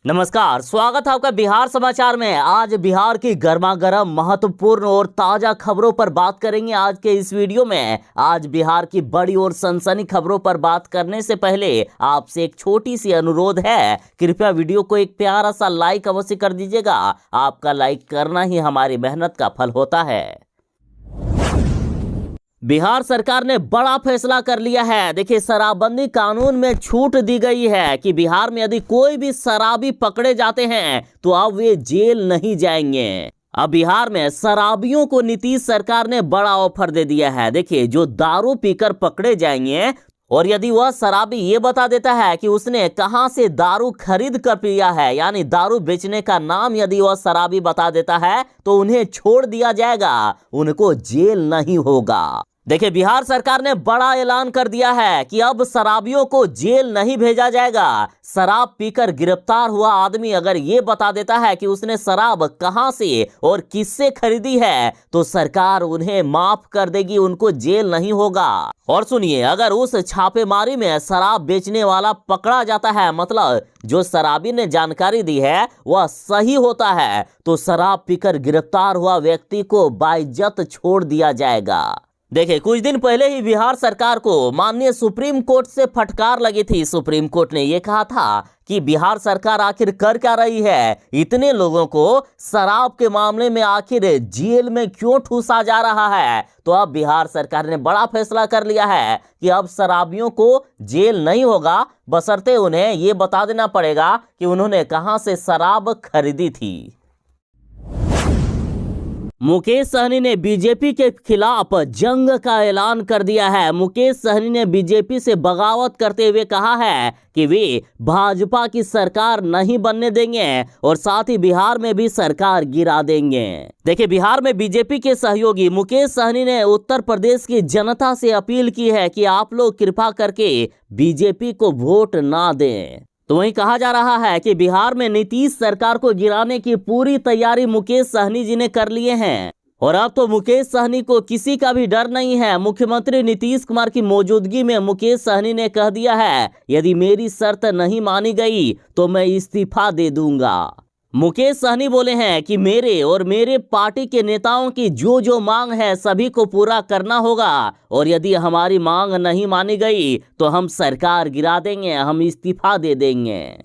नमस्कार, स्वागत है आपका बिहार समाचार में। आज बिहार की गर्मा गर्म महत्वपूर्ण और ताजा खबरों पर बात करेंगे। आज के इस वीडियो में आज बिहार की बड़ी और सनसनी खबरों पर बात करने से पहले आपसे एक छोटी सी अनुरोध है, कृपया वीडियो को एक प्यारा सा लाइक अवश्य कर दीजिएगा। आपका लाइक करना ही हमारी मेहनत का फल होता है। बिहार सरकार ने बड़ा फैसला कर लिया है। देखिए, शराबबंदी कानून में छूट दी गई है कि बिहार में यदि कोई भी शराबी पकड़े जाते हैं तो अब वे जेल नहीं जाएंगे। अब बिहार में शराबियों को नीतीश सरकार ने बड़ा ऑफर दे दिया है। देखिए, जो दारू पीकर पकड़े जाएंगे और यदि वह शराबी ये बता देता है कि उसने कहां से दारू खरीद कर पिया है, यानी दारू बेचने का नाम यदि वह शराबी बता देता है, तो उन्हें छोड़ दिया जाएगा, उनको जेल नहीं होगा। देखिए, बिहार सरकार ने बड़ा ऐलान कर दिया है कि अब शराबियों को जेल नहीं भेजा जाएगा। शराब पीकर गिरफ्तार हुआ आदमी अगर ये बता देता है कि उसने शराब कहां से और किससे खरीदी है, तो सरकार उन्हें माफ कर देगी, उनको जेल नहीं होगा। और सुनिए, अगर उस छापेमारी में शराब बेचने वाला पकड़ा जाता है, मतलब जो शराबी ने जानकारी दी है वह सही होता है, तो शराब पीकर गिरफ्तार हुआ व्यक्ति को बाइज्जत छोड़ दिया जाएगा। देखिए, कुछ दिन पहले ही बिहार सरकार को माननीय सुप्रीम कोर्ट से फटकार लगी थी। सुप्रीम कोर्ट ने यह कहा था कि बिहार सरकार आखिर कर क्या रही है, इतने लोगों को शराब के मामले में आखिर जेल में क्यों ठूसा जा रहा है। तो अब बिहार सरकार ने बड़ा फैसला कर लिया है कि अब शराबियों को जेल नहीं होगा, बशर्ते उन्हें यह बता देना पड़ेगा कि उन्होंने कहां से शराब खरीदी थी। मुकेश सहनी ने बीजेपी के खिलाफ जंग का ऐलान कर दिया है। मुकेश सहनी ने बीजेपी से बगावत करते हुए कहा है कि वे भाजपा की सरकार नहीं बनने देंगे और साथ ही बिहार में भी सरकार गिरा देंगे। देखिए, बिहार में बीजेपी के सहयोगी मुकेश सहनी ने उत्तर प्रदेश की जनता से अपील की है कि आप लोग कृपा करके बीजेपी को वोट ना दें। तो वहीं कहा जा रहा है कि बिहार में नीतीश सरकार को गिराने की पूरी तैयारी मुकेश सहनी जी ने कर लिए हैं और अब तो मुकेश सहनी को किसी का भी डर नहीं है। मुख्यमंत्री नीतीश कुमार की मौजूदगी में मुकेश सहनी ने कह दिया है, यदि मेरी शर्त नहीं मानी गई तो मैं इस्तीफा दे दूंगा। मुकेश सहनी बोले हैं कि मेरे और मेरे पार्टी के नेताओं की जो मांग है सभी को पूरा करना होगा और यदि हमारी मांग नहीं मानी गई तो हम सरकार गिरा देंगे, हम इस्तीफा दे देंगे।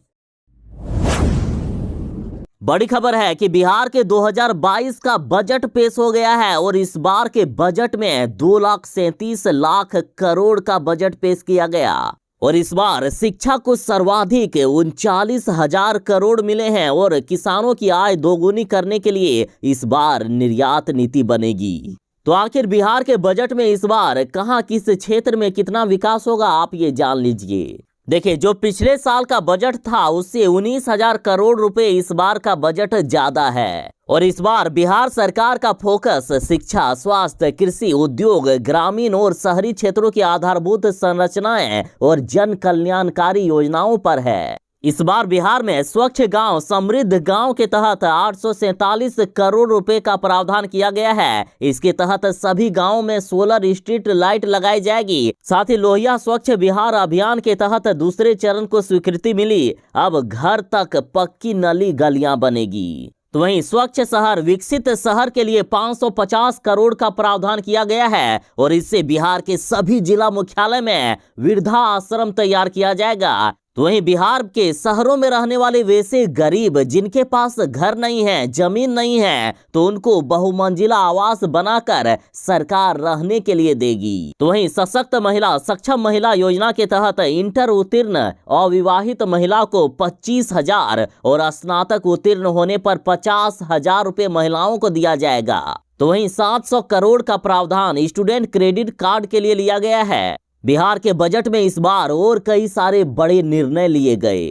बड़ी खबर है कि बिहार के 2022 का बजट पेश हो गया है और इस बार के बजट में 2,37,00,000 करोड़ का बजट पेश किया गया और इस बार शिक्षा को सर्वाधिक 39,000 करोड़ मिले हैं और किसानों की आय दोगुनी करने के लिए इस बार निर्यात नीति बनेगी। तो आखिर बिहार के बजट में इस बार कहां, किस क्षेत्र में कितना विकास होगा, आप ये जान लीजिए। देखिए, जो पिछले साल का बजट था उससे 19,000 करोड़ रुपए इस बार का बजट ज्यादा है और इस बार बिहार सरकार का फोकस शिक्षा, स्वास्थ्य, कृषि, उद्योग, ग्रामीण और शहरी क्षेत्रों की आधारभूत संरचनाएं और जन कल्याणकारी योजनाओं पर है। इस बार बिहार में स्वच्छ गांव समृद्ध गांव के तहत 847 करोड़ रुपए का प्रावधान किया गया है। इसके तहत सभी गांवों में सोलर स्ट्रीट लाइट लगाई जाएगी। साथ ही लोहिया स्वच्छ बिहार अभियान के तहत दूसरे चरण को स्वीकृति मिली। अब घर तक पक्की नली गलियां बनेगी। तो वहीं स्वच्छ शहर विकसित शहर के लिए 550 करोड़ का प्रावधान किया गया है और इससे बिहार के सभी जिला मुख्यालय में वृद्धा आश्रम तैयार किया जाएगा। तो वहीं बिहार के शहरों में रहने वाले वैसे गरीब जिनके पास घर नहीं है, जमीन नहीं है, तो उनको बहुमंजिला आवास बनाकर सरकार रहने के लिए देगी। तो वहीं सशक्त महिला सक्षम महिला योजना के तहत इंटर उत्तीर्ण अविवाहित महिला को 25,000 और स्नातक उत्तीर्ण होने पर 50,000 रुपए महिलाओं को दिया जाएगा। तो वहीं 700 करोड़ का प्रावधान स्टूडेंट क्रेडिट कार्ड के लिए लिया गया है। बिहार के बजट में इस बार और कई सारे बड़े निर्णय लिए गए।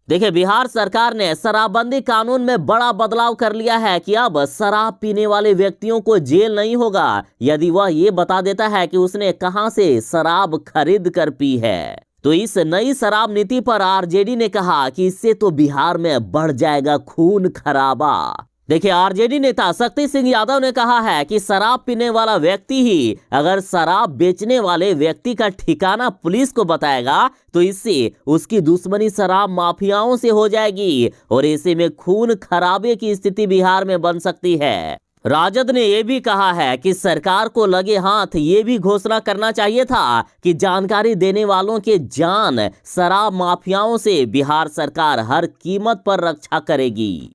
देखिए, बिहार सरकार ने शराबबंदी कानून में बड़ा बदलाव कर लिया है कि अब शराब पीने वाले व्यक्तियों को जेल नहीं होगा यदि वह ये बता देता है कि उसने कहां से शराब खरीद कर पी है। तो इस नई शराब नीति पर आरजेडी ने कहा कि इससे तो बिहार में बढ़ जाएगा खून खराबा। देखिए, आरजेडी नेता शक्ति सिंह यादव ने कहा है कि शराब पीने वाला व्यक्ति ही अगर शराब बेचने वाले व्यक्ति का ठिकाना पुलिस को बताएगा तो इससे उसकी दुश्मनी शराब माफियाओं से हो जाएगी और ऐसे में खून खराबे की स्थिति बिहार में बन सकती है। राजद ने यह भी कहा है कि सरकार को लगे हाथ ये भी घोषणा करना चाहिए था कि जानकारी देने वालों के जान शराब माफियाओं से बिहार सरकार हर कीमत पर रक्षा करेगी।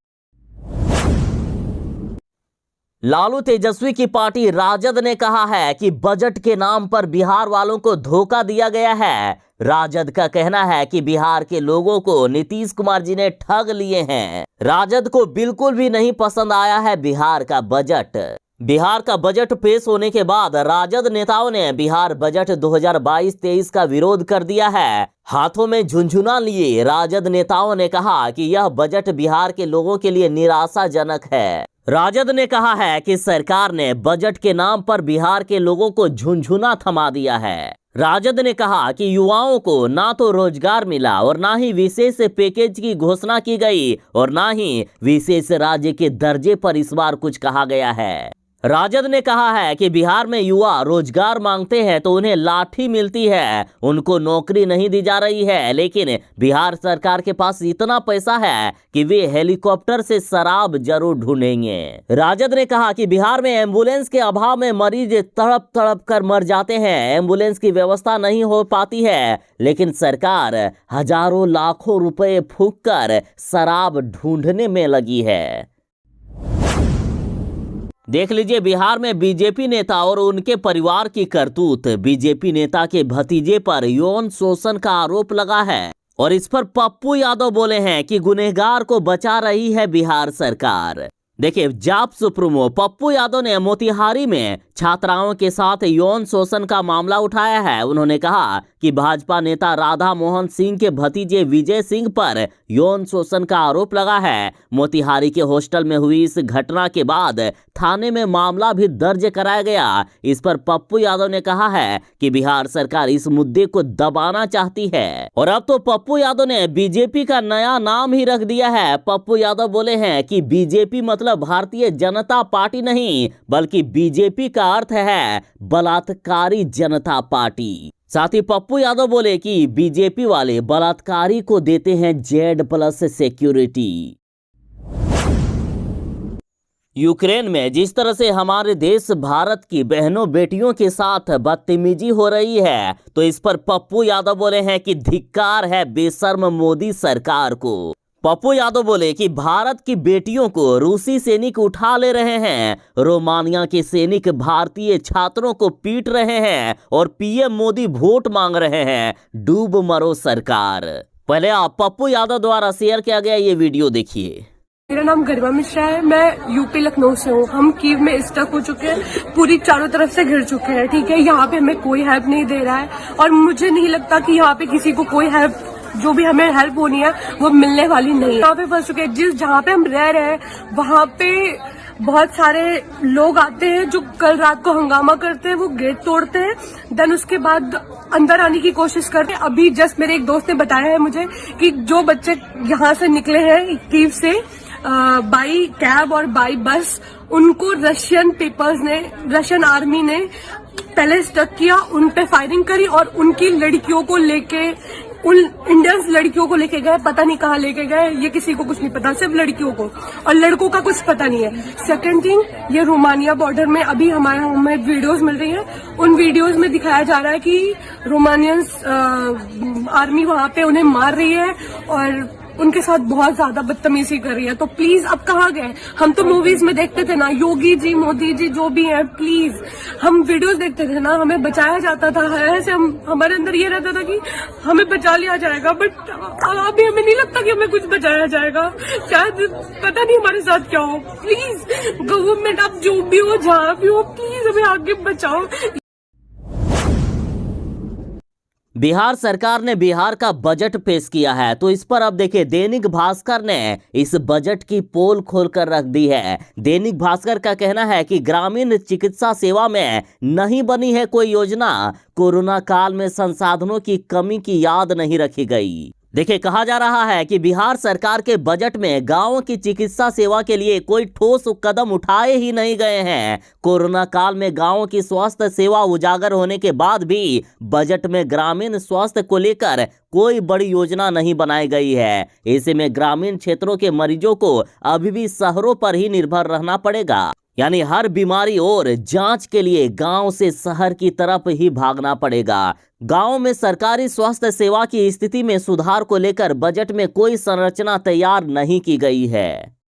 लालू तेजस्वी की पार्टी राजद ने कहा है कि बजट के नाम पर बिहार वालों को धोखा दिया गया है। राजद का कहना है कि बिहार के लोगों को नीतीश कुमार जी ने ठग लिए हैं। राजद को बिल्कुल भी नहीं पसंद आया है बिहार का बजट। बिहार का बजट पेश होने के बाद राजद नेताओं ने बिहार बजट 2022-23 का विरोध कर दिया है। हाथों में झुनझुना लिए राजद नेताओं ने कहा कि यह बजट बिहार के लोगों के लिए निराशाजनक है। राजद ने कहा है कि सरकार ने बजट के नाम पर बिहार के लोगों को झुनझुना थमा दिया है। राजद ने कहा कि युवाओं को ना तो रोजगार मिला और ना ही विशेष पैकेज की घोषणा की गई और ना ही विशेष राज्य के दर्जे पर इस बार कुछ कहा गया है। राजद ने कहा है कि बिहार में युवा रोजगार मांगते हैं तो उन्हें लाठी मिलती है, उनको नौकरी नहीं दी जा रही है। लेकिन बिहार सरकार के पास इतना पैसा है कि वे हेलीकॉप्टर से शराब जरूर ढूंढेंगे। राजद ने कहा कि बिहार में एम्बुलेंस के अभाव में मरीज तड़प तड़प कर मर जाते हैं, एम्बुलेंस की व्यवस्था नहीं हो पाती है, लेकिन सरकार हजारों लाखों रुपए फूंक कर शराब ढूंढने में लगी है। देख लीजिए, बिहार में बीजेपी नेता और उनके परिवार की करतूत। बीजेपी नेता के भतीजे पर यौन शोषण का आरोप लगा है और इस पर पप्पू यादव बोले हैं कि गुनहगार को बचा रही है बिहार सरकार। देखिए, जाप सुप्रीमो पप्पू यादव ने मोतिहारी में छात्राओं के साथ यौन शोषण का मामला उठाया है। उन्होंने कहा कि भाजपा नेता राधा मोहन सिंह के भतीजे विजय सिंह पर यौन शोषण का आरोप लगा है। मोतिहारी के हॉस्टल में हुई इस घटना के बाद थाने में मामला भी दर्ज कराया गया। इस पर पप्पू यादव ने कहा है कि बिहार सरकार इस मुद्दे को दबाना चाहती है और अब तो पप्पू यादव ने बीजेपी का नया नाम ही रख दिया है। पप्पू यादव बोले हैं कि बीजेपी मतलब भारतीय जनता पार्टी नहीं, बल्कि बीजेपी का अर्थ है बलात्कारी जनता पार्टी। साथ ही पप्पू यादव बोले कि बीजेपी वाले बलात्कारी को देते हैं Z+ सिक्योरिटी। यूक्रेन में जिस तरह से हमारे देश भारत की बहनों बेटियों के साथ बदतमीजी हो रही है, तो इस पर पप्पू यादव बोले हैं कि धिक्कार है बेशर्म मोदी सरकार को। पप्पू यादव बोले कि भारत की बेटियों को रूसी सैनिक उठा ले रहे हैं, रोमानिया के सैनिक भारतीय छात्रों को पीट रहे हैं और पीएम मोदी वोट मांग रहे हैं। डूब मरो सरकार। पहले आप पप्पू यादव द्वारा शेयर किया गया ये वीडियो देखिए। मेरा नाम गरिमा मिश्रा है, मैं यूपी लखनऊ से हूँ। हम कीव में स्टक हो चुके हैं, पूरी चारों तरफ से घिर चुके हैं। ठीक है, यहाँ पे हमें कोई हेल्प नहीं दे रहा है और मुझे नहीं लगता कि यहाँ पे किसी को कोई हेल्प, जो भी हमें हेल्प होनी है वो मिलने वाली नहीं है। यहाँ पे फंस चुके हैं। जहाँ पे हम रह रहे हैं वहाँ पे बहुत सारे लोग आते हैं जो कल रात को हंगामा करते हैं, वो गेट तोड़ते हैं, देन उसके बाद अंदर आने की कोशिश करते हैं। अभी जस्ट मेरे एक दोस्त ने बताया है मुझे कि जो बच्चे यहाँ से निकले हैं कीव से बाई कैब और बाई बस, उनको रशियन आर्मी ने पहले स्टक किया, उन पे फायरिंग करी और उनकी लड़कियों को लेके, उन इंडियंस लड़कियों को लेके गए, पता नहीं कहाँ लेके गए, ये किसी को कुछ नहीं पता, सिर्फ लड़कियों को, और लड़कों का कुछ पता नहीं है। सेकंड थिंग, ये रोमानिया बॉर्डर में अभी हमें वीडियोस मिल रही हैं, उन वीडियोस में दिखाया जा रहा है कि रोमानियंस आर्मी वहां पे उन्हें मार रही है और उनके साथ बहुत ज्यादा बदतमीजी कर रही है। तो प्लीज अब कहाँ गए? हम तो मूवीज में देखते थे ना, योगी जी, मोदी जी, जो भी हैं, प्लीज हम वीडियोस देखते थे ना, हमें बचाया जाता था। ऐसे हमारे अंदर ये रहता था कि हमें बचा लिया जाएगा, बट अभी हमें नहीं लगता कि हमें कुछ बचाया जाएगा। शायद पता नहीं हमारे साथ क्या हो। प्लीज गवर्नमेंट, आप जो भी हो, जहाँ भी हो, प्लीज हमें आगे बचाओ। बिहार सरकार ने बिहार का बजट पेश किया है, तो इस पर अब देखिए दैनिक भास्कर ने इस बजट की पोल खोलकर रख दी है। दैनिक भास्कर का कहना है कि ग्रामीण चिकित्सा सेवा में नहीं बनी है कोई योजना, कोरोना काल में संसाधनों की कमी की याद नहीं रखी गई। देखिए, कहा जा रहा है कि बिहार सरकार के बजट में गांवों की चिकित्सा सेवा के लिए कोई ठोस कदम उठाए ही नहीं गए हैं। कोरोना काल में गांवों की स्वास्थ्य सेवा उजागर होने के बाद भी बजट में ग्रामीण स्वास्थ्य को लेकर कोई बड़ी योजना नहीं बनाई गई है। ऐसे में ग्रामीण क्षेत्रों के मरीजों को अभी भी शहरों पर ही निर्भर रहना पड़ेगा, यानी हर बीमारी और जांच के लिए गांव से शहर की तरफ ही भागना पड़ेगा। गांव में सरकारी स्वास्थ्य सेवा की स्थिति में सुधार को लेकर बजट में कोई संरचना तैयार नहीं की गई है।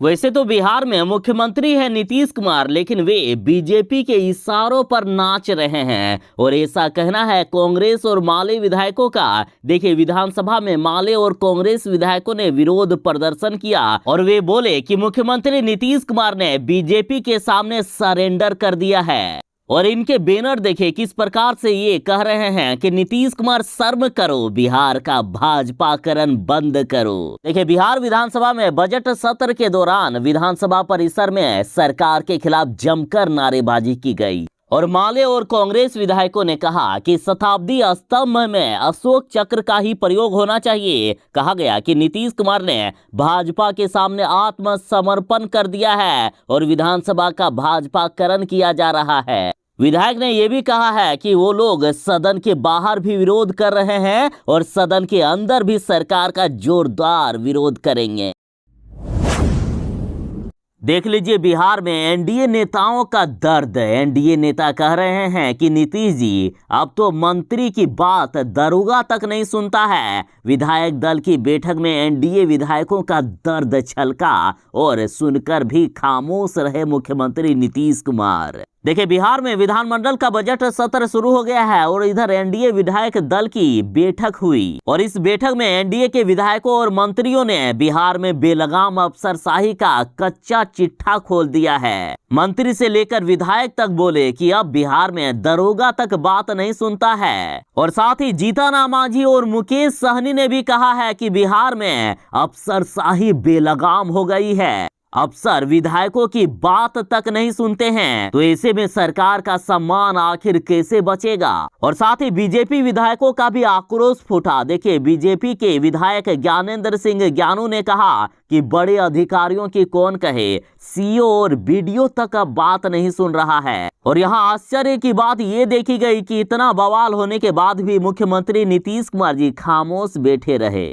वैसे तो बिहार में मुख्यमंत्री है नीतीश कुमार, लेकिन वे बीजेपी के इशारों पर नाच रहे हैं और ऐसा कहना है कांग्रेस और माले विधायकों का। देखिए, विधानसभा में माले और कांग्रेस विधायकों ने विरोध प्रदर्शन किया और वे बोले कि मुख्यमंत्री नीतीश कुमार ने बीजेपी के सामने सरेंडर कर दिया है। और इनके बैनर देखे किस प्रकार से ये कह रहे हैं कि नीतीश कुमार शर्म करो, बिहार का भाजपाकरण बंद करो। देखिए, बिहार विधानसभा में बजट सत्र के दौरान विधानसभा परिसर में सरकार के खिलाफ जमकर नारेबाजी की गई और माले और कांग्रेस विधायकों ने कहा कि शताब्दी स्तंभ में अशोक चक्र का ही प्रयोग होना चाहिए। कहा गया कि नीतीश कुमार ने भाजपा के सामने आत्मसमर्पण कर दिया है और विधानसभा का भाजपाकरण किया जा रहा है। विधायक ने यह भी कहा है कि वो लोग सदन के बाहर भी विरोध कर रहे हैं और सदन के अंदर भी सरकार का जोरदार विरोध करेंगे। देख लीजिए, बिहार में एनडीए नेताओं का दर्द। एनडीए नेता कह रहे हैं कि नीतीश जी अब तो मंत्री की बात दरोगा तक नहीं सुनता है। विधायक दल की बैठक में एनडीए विधायकों का दर्द छलका और सुनकर भी खामोश रहे मुख्यमंत्री नीतीश कुमार। देखिए, बिहार में विधानमंडल का बजट सत्र शुरू हो गया है और इधर एनडीए विधायक दल की बैठक हुई और इस बैठक में एनडीए के विधायकों और मंत्रियों ने बिहार में बेलगाम अफसरशाही का कच्चा चिट्ठा खोल दिया है। मंत्री से लेकर विधायक तक बोले कि अब बिहार में दरोगा तक बात नहीं सुनता है। और साथ ही जीतन मांझी और मुकेश सहनी ने भी कहा है कि बिहार में अफसरशाही बेलगाम हो गई है। अफसर विधायकों की बात तक नहीं सुनते हैं, तो ऐसे में सरकार का सम्मान आखिर कैसे बचेगा। और साथ ही बीजेपी विधायकों का भी आक्रोश फूटा। देखिए, बीजेपी के विधायक ज्ञानेंद्र सिंह ज्ञानू ने कहा कि बड़े अधिकारियों की कौन कहे, सीओ और बीडीओ तक अब बात नहीं सुन रहा है। और यहाँ आश्चर्य की बात ये देखी गई कि इतना बवाल होने के बाद भी मुख्यमंत्री नीतीश कुमार जी खामोश बैठे रहे।